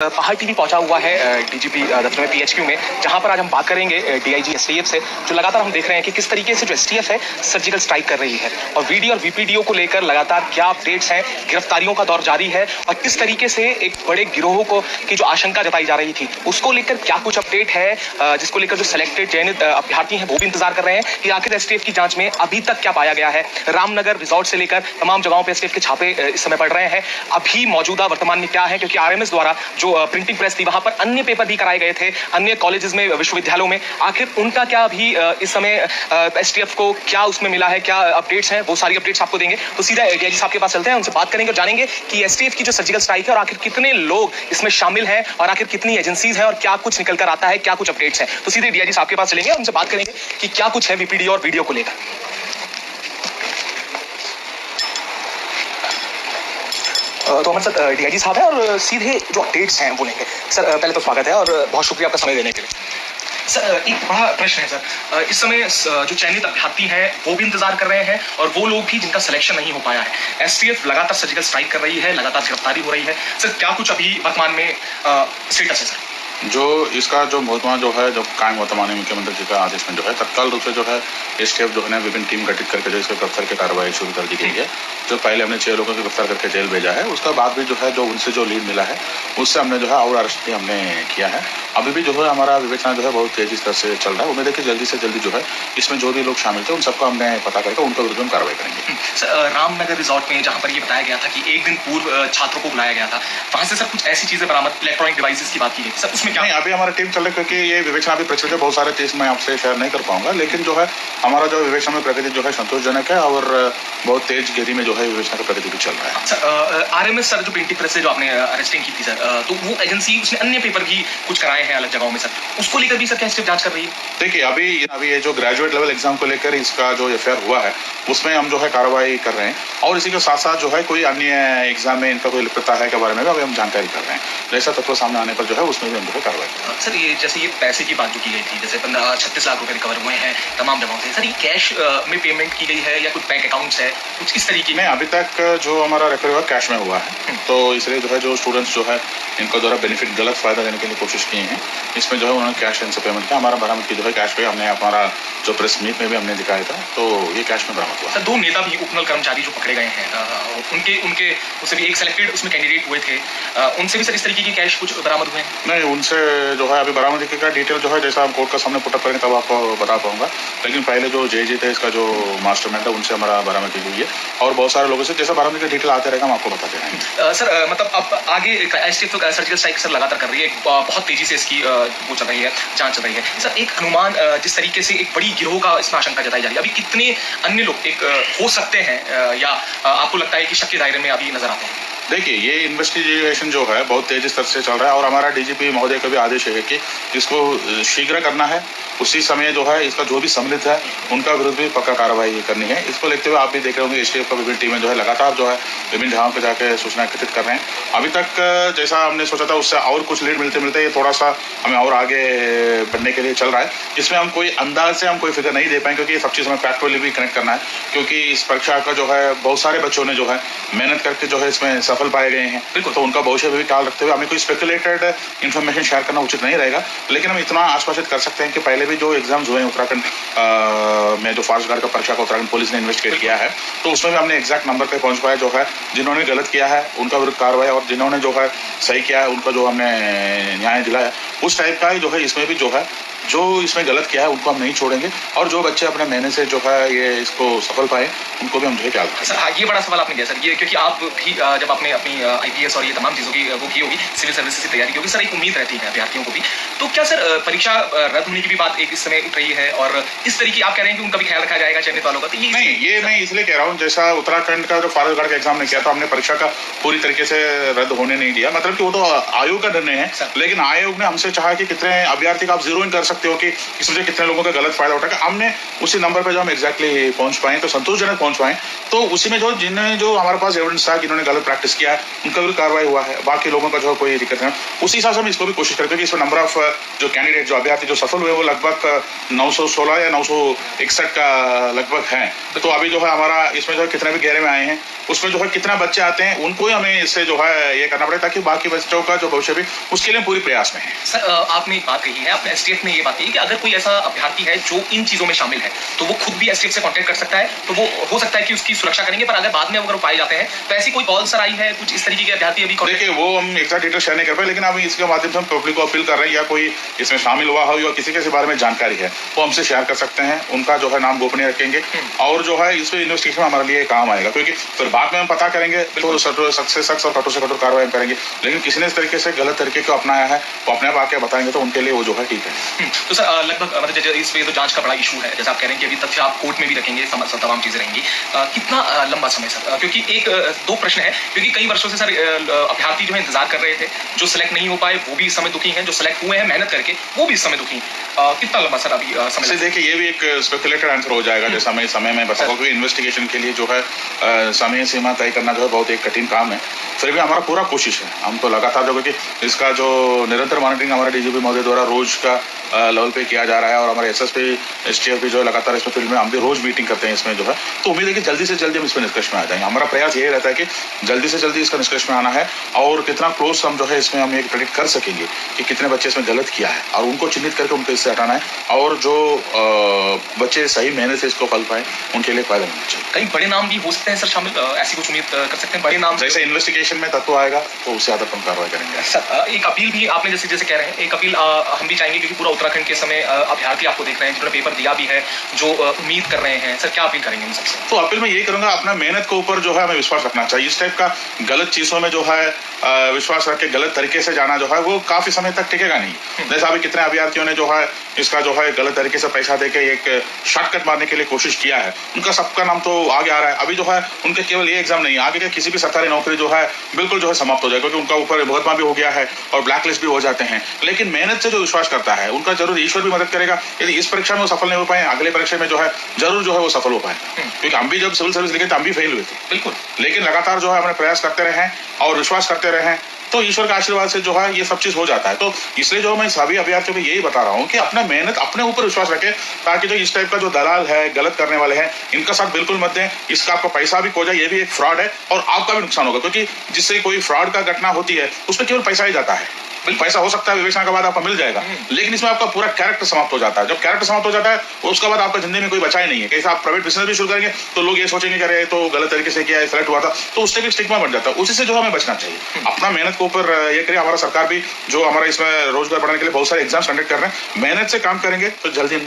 पहाड़ टीवी पहुंचा हुआ है डीजीपी दफ्तर में पीएचक्यू में, जहां पर आज हम बात करेंगे डीआईजी एसटीएफ से, जो लगातार हम देख रहे हैं कि किस तरीके से जो एसटीएफ है सर्जिकल स्ट्राइक कर रही है और वीडियो और वीपीडीओ को लेकर लगातार क्या अपडेट्स हैं, गिरफ्तारियों का दौर जारी है और किस तरीके से एक बड़े गिरोह को की जो आशंका जताई जा रही थी उसको लेकर क्या कुछ अपडेट है, जिसको लेकर जो सिलेक्टेड चयनित अभ्यर्थी हैं वो भी इंतजार कर रहे हैं कि आखिर एसटीएफ की जांच में अभी तक क्या पाया गया है। रामनगर रिजॉर्ट से लेकर तमाम जगहों पर एसटीएफ के छापे इस समय पड़ रहे हैं। अभी मौजूदा वर्तमान में क्या है, क्योंकि आरएमएस द्वारा जो प्रिंटिंग प्रेस थी वहां पर अन्य पेपर भी कराए गए थे अन्य कॉलेजेस में, विश्वविद्यालयों में, आखिर उनका क्या अभी इस समय एसटीएफ को क्या उसमें मिला है, क्या अपडेट्स हैं, वो सारी अपडेट्स आपको देंगे। तो सीधा डीआईजी साहब के पास चलते हैं, उनसे बात करेंगे और जानेंगे कि एसटीएफ की जो सर्जिकल स्ट्राइक है और आखिर कितने लोग इसमें शामिल हैं और आखिर कितनी एजेंसीज हैं और क्या कुछ निकल कर आता है, क्या कुछ अपडेट्स हैं। तो सीधे डीआईजी साहब के पास चलेंगे, उनसे बात करेंगे कि क्या कुछ है वीपीडी और वीडियो को लेकर। तो हमारे साथ डीआईजी साहब हैं और सीधे जो अपडेट्स हैं वो लेंगे। सर पहले तो स्वागत है और बहुत शुक्रिया आपका समय देने के लिए। सर एक बड़ा प्रश्न है सर, इस समय जो चयनित अभ्यर्थी हैं वो भी इंतजार कर रहे हैं और वो लोग भी जिनका सिलेक्शन नहीं हो पाया है। एसटीएफ लगातार सर्जिकल स्ट्राइक कर रही है, लगातार गिरफ्तारी हो रही है। सर क्या कुछ अभी वर्तमान में स्टेटस है सर? जो इसका जो वर्तमान जो है, जो कायम वर्तमान मुख्यमंत्री जी का आदेश में जो है तत्काल रूप से जो है एसटीएफ जो है ना विभिन्न टीम गठित करके जो इसके गिरफ्तार की कार्रवाई शुरू कर दी गई है। जो पहले हमने 6 लोगों को गिरफ्तार करके जेल भेजा है, उसका बाद भी जो है जो उनसे जो लीड मिला है उससे हमने जो है और अरेस्ट भी हमने किया है। अभी भी जो है हमारा विवेचना जो है बहुत तेजी से चल रहा है। उम्मीद है कि जल्दी से जल्दी जो है इसमें जो भी लोग शामिल थे उन सबको हमने पता करके उनके विरुद्ध हम कार्रवाई करेंगे। सर रामनगर रिजॉर्ट में जहाँ पर ये बताया गया था कि एक दिन पूर्व छात्रों को बुलाया गया था, वहाँ से सर कुछ ऐसी चीजें बरामद, इलेक्ट्रॉनिक डिवाइसेस की बात की गई, सर उसमें क्या? नहीं, अभी हमारा टीम चल रही है क्योंकि ये विवेचना भी प्रचलित है, बहुत सारे चीज मैं आपसे शेयर नहीं कर पाऊंगा, लेकिन जो है हमारा जो विवेचना में प्रगति जो है संतोषजनक है और बहुत तेज गति में जो है विवेचना का प्रगति भी चल रहा है। सर आरएमएस सर जो प्रिंटिंग प्रेस से जो आपने अरेस्टिंग की थी सर, तो वो एजेंसी उसने अन्य पेपर भी कुछ कराए हैं अलग जगहों में सर, उसको लेकर भी सर क्या जांच कर रही है? देखिए अभी ये जो ग्रेजुएट लेवल एग्जाम को लेकर इसका जो एफआईआर हुआ है उसमें हम जो है कार्रवाई कर रहे हैं और इसी के साथ साथ जो है कोई अन्य एग्जाम में इनका कोई लिप्तता है के बारे में भी अभी हम जानकारी कर रहे हैं। जैसा तत्व सामने आने पर जो है उसमें भी हम जो है कार्रवाई कर रहे हैं। सर ये जैसे ये पैसे की बात जो की गई थी, जैसे 36 लाख रुपए रिकवर हुए हैं तमाम जगहों से, सर ये कैश में पेमेंट की गई है या कुछ बैंक अकाउंट्स है, कुछ इस तरीके में? अभी तक जो हमारा रेफर हुआ कैश में हुआ है, तो इसलिए जो है जो स्टूडेंट्स जो है इनका द्वारा बेनिफिट गलत फायदा देने के लिए कोशिश किए हैं, इसमें जो है उन्होंने कैश इनसे पेमेंट किया। हमारा बरामद की जो है कैश पे हमने हमारा जो प्रेस मीट में भी हमने दिखाया था, तो ये कैश में बरामद हुआ। सर 2 नेता भी उपनल कर्मचारी जो पकड़े गए हैं, उनके उससे भी एक सिलेक्टेड उसमें कैंडिडेट हुए थे, उनसे भी सर इस तरीके की कैश कुछ बरामद हुए हैं? नहीं, उनसे जो है अभी बरामदगी का डिटेल जो है जैसा हम कोर्ट का सामने पुटअप करेंगे तब आपको बता पाऊंगा, लेकिन पहले जो जेजे थे इसका जो मास्टरमाइंड था उनसे हमारा बरामदगी हुई है और बहुत सारे लोगों से जैसा बरामदगी का डिटेल आते रहेगा हम आपको बताते रहेंगे। सर मतलब अब आगे एसटीएफ तो सर्जिकल स्ट्राइक सर लगातार कर रही है, बहुत तेजी से इसकी वो चल रही है, जांच चल रही है। सर एक अनुमान जिस तरीके से एक बड़ी गिरोह का इसमें आशंका जताई जा रही है, अभी कितने अन्य लोग एक हो सकते हैं या आपको लगता है कि शक के दायरे में अभी नजर आते हैं? देखिए ये इन्वेस्टिगेशन जो है बहुत तेजी से चल रहा है और हमारा डीजीपी महोदय का भी आदेश है कि इसको शीघ्र करना है। उसी समय जो है इसका जो भी सम्मिलित है उनका विरुद्ध भी पक्का कार्रवाई करनी है। इसको लेते हुए आप भी देख रहे होंगे एसटीएफ का विभिन्न टीमें जो है लगातार जो है विभिन्न जगहों पर जाकर सूचना एकत्रित कर रहे हैं। अभी तक जैसा हमने सोचा था उससे और कुछ लीड मिलते मिलते ये थोड़ा सा हमें और आगे बढ़ने के लिए चल रहा है। इसमें हम कोई अंदाज से हम कोई फिगर नहीं दे पाए क्योंकि ये सब चीज़ हमें फैक्टुअली भी कनेक्ट करना है, क्योंकि इस परीक्षा का जो है बहुत सारे बच्चों ने जो है मेहनत करके जो है इसमें सफल पाए गए हैं, तो उनका भविष्य भी ख्याल रखते हुए हमें कोई स्पेकुलेटेड इन्फॉर्मेशन शेयर करना उचित नहीं रहेगा। लेकिन हम इतना आश्वासित कर सकते हैं कि पहले भी जो एग्जाम्स हुए हैं उत्तराखंड में जो फॉरेस्ट गार्ड का परीक्षा का उत्तराखंड पुलिस ने इन्वेस्टिगेट किया है, तो उसमें भी हमने एग्जैक्ट नंबर पे पहुंच पाया जो है जिन्होंने गलत किया है उनका विरुद्ध कार्रवाई और जिन्होंने जो है सही किया है उनका जो हमने न्याय दिलाया, उस टाइप का ही जो है इसमें भी जो है जो इसमें गलत किया है उनको हम नहीं छोड़ेंगे और जो बच्चे अपने मेहनत से जो है ये इसको सफल पाए उनको भी हम जो है ख्याल रखेंगे। सर हाँ, ये बड़ा सवाल आपने किया सर, ये क्योंकि आप भी जब आपने अपनी आईपीएस और ये तमाम चीज़ों की वो की होगी, सिविल सर्विसेज की तैयारी की होगी, सर एक उम्मीद रहती है अभ्यर्थियों को भी, तो क्या सर परीक्षा रद्द होने की भी बात एक इस समय उठ रही है और इस तरीके आप कह रहे हैं कि उनका भी ख्याल रखा जाएगा चयनित वालों का? तो ये नहीं, ये मैं इसलिए कह रहा हूँ जैसा उत्तराखंड का जो फॉरेस्ट गार्ड का एग्जाम ने किया था हमने परीक्षा का पूरी तरीके से रद्द होने नहीं दिया, मतलब कि वो तो आयोग का निर्णय है, लेकिन आयोग ने हमसे चाहा कि कितने अभ्यर्थी का आप जीरो इन कर सकते हो कि इसमें कितने लोगों का गलत फायदा उठाया। हमने उसी नंबर पे जो हम एग्जैक्टली पहुंच पाए तो संतोषजनक पहुंच पाए, तो उसी में जो जिन्हें जो हमारे पास एविडेंस था कि इन्होंने गलत प्रैक्टिस किया है उनका भी कार्रवाई हुआ है, बाकी लोगों का जो कोई दिक्कत है उसी हिसाब से हम इसको भी कोशिश करते हैं कि इसमें नंबर ऑफ जो कैंडिडेट जो अभ्यर्थी जो सफल हुए वो लगभग 916 या 961 का लगभग है। तो अभी जो है हमारा इसमें जो है कितने भी घेरे में आए हैं उसमें जो है कितना बच्चे आते हैं उनको ही हमें इससे जो है ये करना पड़े ताकि बाकी बच्चों का जो भविष्य भी उसके लिए पूरी प्रयास में है। सर आपने एक बात कही है, आपने एसटीएफ ने ये बात कही कि अगर कोई ऐसा अभ्यर्थी है जो इन चीजों में शामिल है तो वो खुद भी एसटीएफ से कांटेक्ट कर सकता है, तो वो हो सकता है कि उसकी सुरक्षा करेंगे, पर अगर बाद में अगर पाए जाते हैं तो ऐसी कोई कॉल सर आई है कुछ इस तरीके के अभ्यर्थी अभी? देखिए वो हम एग्जैक्ट डिटेल शेयर नहीं कर पाए, लेकिन अभी इसके माध्यम से हम पब्लिक को अपील कर रहे हैं या कोई इसमें शामिल हुआ हो या किसी के बारे में जानकारी है वो हमसे शेयर कर सकते हैं, उनका जो है नाम गोपनीय रखेंगे और जो है इस पर इन्वेस्टिगेशन हमारे लिए काम आएगा, क्योंकि फिर बाद में हम पता करेंगे तो सख्त से सख्त और कठोर से कठोर कार्रवाई करेंगे। लेकिन किसी ने इस तरीके से गलत तरीके को अपनाया है वो अपने आप आके बताएंगे तो उनके लिए वो जो है ठीक है। तो सर लगभग मतलब इस पे तो जांच का बड़ा इशू है, जैसे आप कह रहे हैं कि अभी तथ्य आप कोर्ट में भी रखेंगे, तमाम चीजें रहेंगी, कितना लंबा समय सर? क्योंकि एक दो प्रश्न है, क्योंकि कई वर्षों से सर अभ्यर्थी जो है इंतजार कर रहे थे, जो सिलेक्ट नहीं हो पाए वो भी इस समय दुखी हैं, जो सिलेक्ट हुए हैं मेहनत करके वो भी इस समय दुखी हैं। कितना लंबा सर अभी समय? देखिए ये भी एक स्पेकुलेटेड आंसर हो जाएगा, जैसा मैं समय में बता क्योंकि इन्वेस्टिगेशन के लिए जो है समय सीमा तय करना जो है बहुत एक कठिन काम है, फिर भी हमारा पूरा कोशिश है, हम तो लगातार जो कि इसका जो निरंतर मॉनिटरिंग हमारे डीजीपी महोदय द्वारा रोज का लेवल पे किया जा रहा है और हमारे एसएसपी एसटीएफ भी जो है लगातार इसमें फील्ड में हम भी रोज मीटिंग करते हैं इसमें जो है, तो उम्मीद है कि जल्दी से जल्दी हम इसमें निष्कर्ष में आ जाएंगे। हमारा प्रयास यही रहता है कि जल्दी से जल्दी इसका निष्कर्ष में आना है और कितना क्लोज हम जो है इसमें हम एक प्रेडिक्ट कर सकेंगे कि कितने बच्चे इसमें गलत किया है और उनको चिन्हित करके उनको इससे हटाना है और जो बच्चे सही मेहनत से इसको फल पाए उनके लिए फायदा मिलना चाहिए। कई बड़े नाम भी हो सकते हैं सर शामिल, ऐसी कुछ उम्मीद कर सकते हैं बड़े नाम? जैसे इन्वेस्टिगेशन में तत्व आएगा तो उससे आधार पर कार्रवाई करेंगे। सर एक अपील भी आपने जैसे कह रहे हैं, एक अपील हम भी चाहेंगे क्योंकि पूरा उत्तराखंड के समय अभ्यर्थी आपको देख रहे हैं जिन्होंने पेपर दिया भी है, जो उम्मीद कर रहे हैं, सर क्या अपील करेंगे उन सबसे? तो अपील मैं यही करूंगा, अपना मेहनत के ऊपर जो है हमें विश्वास रखना चाहिए। इस टाइप का गलत चीजों में जो है विश्वास रख के गलत तरीके से जाना जो है वो काफी समय तक टिकेगा नहीं। जैसे अभी कितने अभ्यर्थियों ने जो है इसका जो है गलत तरीके से पैसा देके एक शॉर्टकट मारने के लिए कोशिश किया है, उनका सबका नाम तो आगे आ रहा है। अभी जो है उनके केवल ये एग्जाम नहीं, आगे के किसी भी सरकारी नौकरी जो है बिल्कुल जो है समाप्त हो जाए, क्योंकि उनका ऊपर मुकदमा भी हो गया है और ब्लैक लिस्ट भी हो जाते हैं। लेकिन मेहनत से जो विश्वास करता है उनका जरूर ईश्वर भी मदद करेगा। यदि इस परीक्षा में वो सफल नहीं हो पाए, अगले परीक्षा में जो है जरूर जो है वो सफल हो पाए, क्योंकि हम भी जब सिविल सर्विस लिखे तो हम भी फेल हुए थे बिल्कुल, लेकिन लगातार जो है हमने प्रयास करते रहे और विश्वास करते रहे तो ईश्वर का आशीर्वाद से जो है ये सब चीज हो जाता है। तो इसलिए जो मैं सभी अभ्यर्थियों को यही बता रहा हूँ कि अपना मेहनत अपने ऊपर विश्वास रखें, ताकि जो इस टाइप का जो दलाल है, गलत करने वाले हैं, इनका साथ बिल्कुल मत दें। इसका आपका पैसा भी खो जाए, ये भी एक फ्रॉड है और आपका भी नुकसान होगा, क्योंकि जिससे कोई फ्रॉड का घटना होती है उसमें केवल पैसा ही जाता है। पैसा हो सकता है विवेचना के बाद आपको मिल जाएगा, लेकिन इसमें आपका पूरा कैरेक्टर समाप्त हो जाता है। जब कैरेक्टर समाप्त हो जाता है उसके बाद आपका जिंदगी में कोई बचा ही नहीं है। कैसे आप प्राइवेट बिजनेस भी शुरू करेंगे तो लोग ये सोचेंगे कि अरे तो गलत तरीके से किया, सेलेक्ट हुआ था, तो उससे भी स्टिग्मा बन जाता है। उसी से जो हमें बचना चाहिए, अपना मेहनत के ऊपर ये करिए। हमारा सरकार भी जो हमारा इसमें रोजगार बढ़ाने के लिए बहुत सारे एग्जाम्स कंडक्ट कर रहे हैं, मेहनत से काम करेंगे तो जल्दी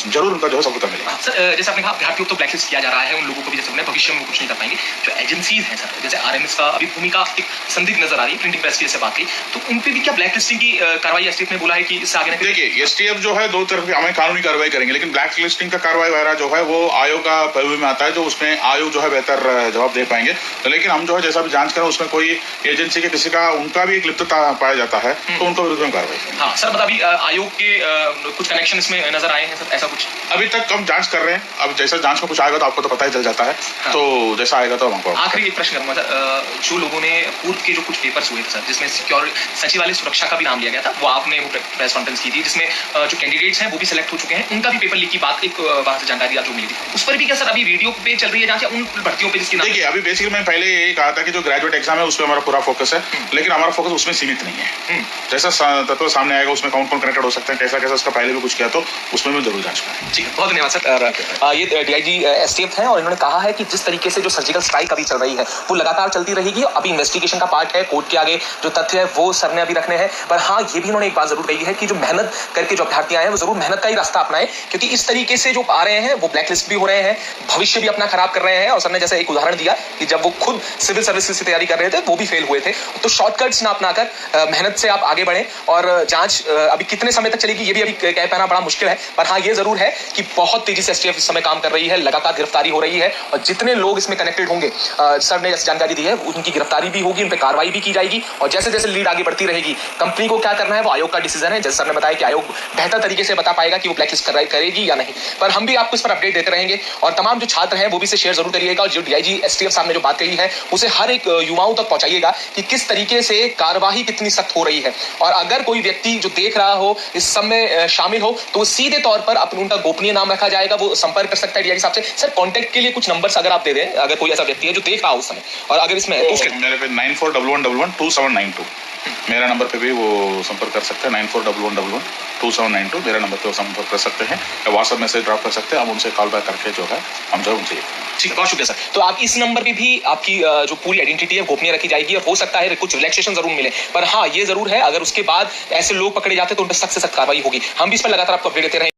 जरूर उनका जो है सफलता मिलेगा। सर जैसे आपने कहा अभ्यर्थियों को ब्लैकलिस्ट किया जा रहा है, उन लोगों को भी जैसे भविष्य में कुछ नहीं कर पाएंगे। जो एजेंसीज हैं सर, जैसे आरएमएस का अभी भूमिका एक संदिग्ध नजर आ रही है, प्रिंटिंग प्रेस की जैसे बात की, तो उन पर भी क्या ब्लैकलिस्टिंग की कार्रवाई एसटीएफ ने बोला है कि इससे आगे नहीं? देखिए एसटीएफ जो है दो तरफ हमें कानूनी कार्रवाई करेंगे, लेकिन ब्लैक लिस्टिंग का कार्रवाई वगैरह जो है वो आयोग का पहलू में आता है, जो उसमें आयोग जो है बेहतर जवाब दे पाएंगे। तो लेकिन हम जो है जैसा भी जांच करें उसमें कोई एजेंसी के किसी का उनका भी एक लिप्तता पाया जाता है तो उनका विरुद्ध में कार्रवाई। हाँ सर, मतलब अभी आयोग के कुछ कनेक्शन इसमें नजर आए हैं सर, ऐसा कुछ? अभी तक हम जांच कर रहे हैं, अब जैसा जांच में कुछ आएगा तो आपको तो पता ही चल जाता है। हाँ। तो जैसा आएगा तो हमको। आखिरी एक प्रश्न करूंगा सर, जो लोगों ने पूर्व के जो कुछ पेपर्स हुए थे सर, जिसमें सचिव वाले सुरक्षा का भी नाम लिया गया था, वो आपने वो प्रेस कॉन्फ्रेंस की थी जिसमें जो कैंडिडेट्स हैं वो भी सिलेक्ट हो चुके हैं, उनका भी पेपर लीक की बात एक वहां से जानकारी जो मिली थी, उस पर भी क्या सर अभी वीडियो पे चल रही है जांच, उन भर्तियों पे जिसकी? देखिए अभी बेसिकली मैं पहले यही कहा था कि जो ग्रेजुएट एग्जाम है उसमें हमारा पूरा फोकस है, लेकिन हमारा फोकस उसमें सीमित नहीं है। जैसा तत्व सामने आएगा उसमें कौन कौन कनेक्टेड हो सकते हैं, कैसा कैसा उसका पहले भी कुछ किया तो उसमें भी जरूर जांच करें। ठीक है, बहुत धन्यवाद सर। ये डीआईजी एसटीएफ हैं और इन्होंने कहा है कि जिस तरीके से जो सर्जिकल स्ट्राइक अभी चल रही है वो लगातार चलती रहेगी। अभी इन्वेस्टिगेशन का पार्ट है, कोर्ट के आगे जो तथ्य है वो सर ने अभी रखने हैं, पर हाँ ये भी इन्होंने एक बात जरूर कही है कि जो मेहनत करके जो अभ्यर्थी आए हैं वो जरूर मेहनत का ही रास्ता अपनाएं, क्योंकि इस तरीके से जो आ रहे हैं वो ब्लैकलिस्ट भी हो रहे हैं, भविष्य भी अपना खराब कर रहे हैं। और सर ने जैसे एक उदाहरण दिया कि जब वो खुद सिविल सर्विसेज की तैयारी कर रहे थे वो भी फेल हुए थे, तो शॉर्टकट्स ना अपनाकर मेहनत से आप आगे बढ़ें। और जांच अभी कितने समय तक चलेगी ये भी अभी कह पाना बड़ा मुश्किल है, पर हाँ ये जरूर है कि बहुत तेजी से एसटीएफ इस समय काम कर रही है, लगातार गिरफ्तारी हो रही है और जितने लोग इसमें कनेक्टेड होंगे सर ने जैसे जानकारी दी है उनकी गिरफ्तारी भी होगी, उन पर कार्रवाई भी की जाएगी और जैसे जैसे लीड आगे बढ़ती रहेगी कंपनी को क्या करना है वो आयोग का डिसीजन है। जैसे सर ने बताया कि आयोग बेहतर तरीके से बता पाएगा कि वो ब्लैकलिस्ट करेगी या नहीं, पर हम भी आपको इस पर अपडेट देते रहेंगे। और तमाम जो छात्र हैं वो भी इसे शेयर जरूर करिएगा, और जो डीआईजी एसटीएफ साहब ने जो बात कही है उसे हर एक युवाओं तक पहुंचाइएगा कि किस तरीके से कार्यवाही कितनी सख्त हो रही है। और अगर कोई व्यक्ति जो देख रहा हो इस सब में शामिल हो तो सीधे तौर पर उनका गोपनीय नाम रखा जाएगा, वो संपर्क कर सकता है डीआईजी साहब से। सर कांटेक्ट के लिए कुछ नंबर्स अगर आप दे दें, अगर कोई ऐसा व्यक्ति है जो देख रहा हो उस समय, और अगर इसमें है तो उसके मेरे पे 9411112792 मेरा नंबर पे भी वो संपर्क कर सकते हैं। 9411112792 मेरा नंबर पे वो संपर्क कर सकते हैं, या व्हाट्सएप मैसेज ड्रॉप कर सकते हैं। हम उनसे कॉल बैक करके जो है हम जो उनसे। ठीक है, बहुत शुक्रिया सर। तो आप इस नंबर पे भी आपकी जो पूरी आइडेंटिटी है गोपनीय रखी जाएगी, और हो सकता है कुछ रिलैक्सेशन जरूर मिले, पर हाँ ये जरूर है अगर उसके बाद ऐसे लोग पकड़े जाते तो उन पर सख्त से सख्त कार्रवाई होगी। हम भी इस पर लगातार आपको अपडेट देते रहेंगे।